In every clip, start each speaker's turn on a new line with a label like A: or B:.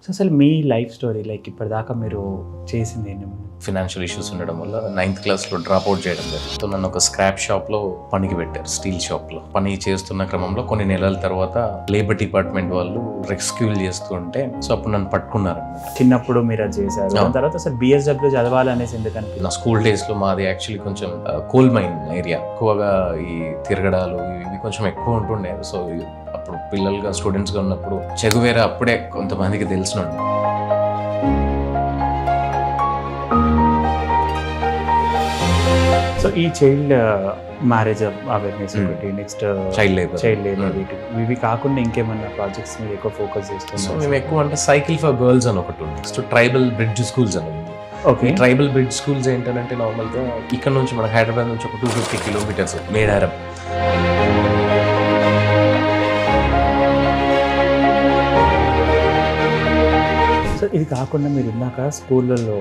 A: So అసలు మీ life story like ఇప్పటిదాకా మీరు చేసింది ఏంటి?
B: ఫినాన్షియల్ ఇష్యూస్ ఉండడం వల్ల 9th క్లాస్లో డ్రాప్ అవుట్ చేయడం జరిగింది. సో నన్ను ఒక స్క్రాప్ షాప్లో పనికి పెట్టారు, స్టీల్ షాప్లో. పని చేస్తున్న క్రమంలో కొన్ని నెలల తర్వాత లేబర్ డిపార్ట్మెంట్ వాళ్ళు రెస్క్యూల్ చేస్తూ ఉంటే సో అప్పుడు నన్ను పట్టుకున్నారు.
A: చిన్నప్పుడు మీరు అది చేశారు, దాని తర్వాత అసలు బిఎస్డబ్ల్యూ చదవాలనేసి ఎందుకని?
B: నా స్కూల్ డేస్లో మాది యాక్చువల్లీ కొంచెం కోల్ మైన్ ఏరియా, ఎక్కువగా ఈ తిరగడాలు ఇవి కొంచెం ఎక్కువ ఉంటుండే. సో అప్పుడు పిల్లలుగా స్టూడెంట్స్గా ఉన్నప్పుడు చెగువేరా అప్పుడే కొంతమందికి తెలిసినండి.
A: సో ఈ చైల్డ్ మ్యారేజ్ అవేర్నెస్ ఒకటి, నెక్స్ట్
B: చైల్డ్ లేబర్
A: ఇవి కాకుండా ఇంకేమన్నా ప్రాజెక్ట్స్ మీద ఎక్కువ ఫోకస్
B: సో
A: చేస్తున్నాం?
B: మేము ఎక్కువ అంటే సైకిల్ ఫర్ గర్ల్స్ అని ఒకటి ఉంది. నెక్స్ట్ ట్రైబల్ బ్రిడ్జ్ స్కూల్స్ అని ఉంది.
A: ఓకే.
B: ట్రైబల్ బ్రిడ్జ్ స్కూల్స్ ఏంటంటే నార్మల్గా ఇక్కడ నుంచి మన హైదరాబాద్ నుంచి ఒక 250 కిలోమీటర్స్ మేడారం.
A: సో ఇది కాకుండా మీరు ఇందాక స్కూళ్ళలో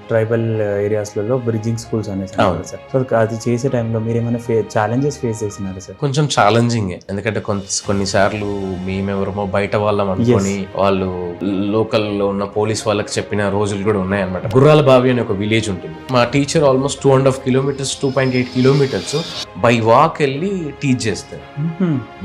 A: ట్రైబల్ ఏరియాస్లలో బ్రిడ్జింగ్ స్కూల్స్ అనేసి అన్నారు సార్. సో అది చేసే టైంలో మీరు ఏమైనా ఛాలెంజెస్ ఫేస్ చేసినారు సార్?
B: కొంచెం ఛాలెంజింగ్, ఎందుకంటే కొన్నిసార్లు మేమెవరమో బయట వాళ్ళం అనుకొని వాళ్ళు లోకల్లో ఉన్న పోలీస్ వాళ్ళకి చెప్పిన రోజులు కూడా ఉన్నాయన్నమాట. గుర్రాల బావి అనే ఒక విలేజ్ ఉంటుంది. మా teacher almost 2.5 kilometres 2.8 kilometres by walk వెళ్ళి టీచ్ చేస్తారు.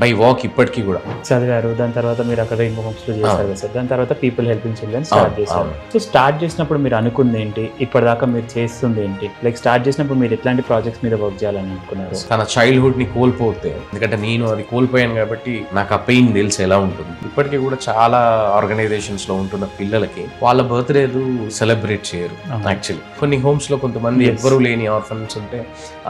B: బై వాక్ ఇప్పటికీ కూడా
A: చదివారు. దాని తర్వాత మీరు అక్కడ ఇంకో హోమ్స్ లో చేశారు కదా సార్. దాని తర్వాత పీపుల్ హెల్పింగ్ చిల్డ్రన్ స్టార్ట్ చేశారు. సో స్టార్ట్ చేసినప్పుడు మీరు అనుకుంది ఏంటి? ఇప్పటిదాకా మీరు చేస్తుంది ఏంటి? లైక్ స్టార్ట్ చేసినప్పుడు మీరు ఎట్లాంటి ప్రాజెక్ట్స్ మీద వర్క్ చేయాలని అనుకున్నారు?
B: తన చైల్డ్హుడ్ ని కోల్పోతే, ఎందుకంటే నేను అది కోల్పోయాను కాబట్టి నాకు ఆ పెయిన్ తెలిసి ఎలా ఉంటుంది. ఇప్పటికీ కూడా చాలా ఆర్గనైజేషన్స్ లో ఉంటున్న పిల్లలకి వాళ్ళ బర్త్డేలు సెలబ్రేట్ చేయరు. యాక్చువల్లీ కొన్ని హోమ్స్ లో కొంతమంది ఎవ్వరూ లేని ఆర్ఫన్స్ ఉంటే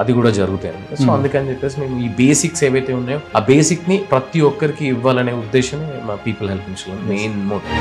B: అది కూడా జరుగుతాయి. సో అందుకని చెప్పేసి మేము ఈ బేసిక్స్ ఏవైతే ఉన్నాయో ఆ బేసిక్ ని ప్రతి ఒక్కరికి ఇవ్వాలనే ఉద్దేశమే మా పీపుల్ హెల్పింగ్ మెయిన్ మోటివ్.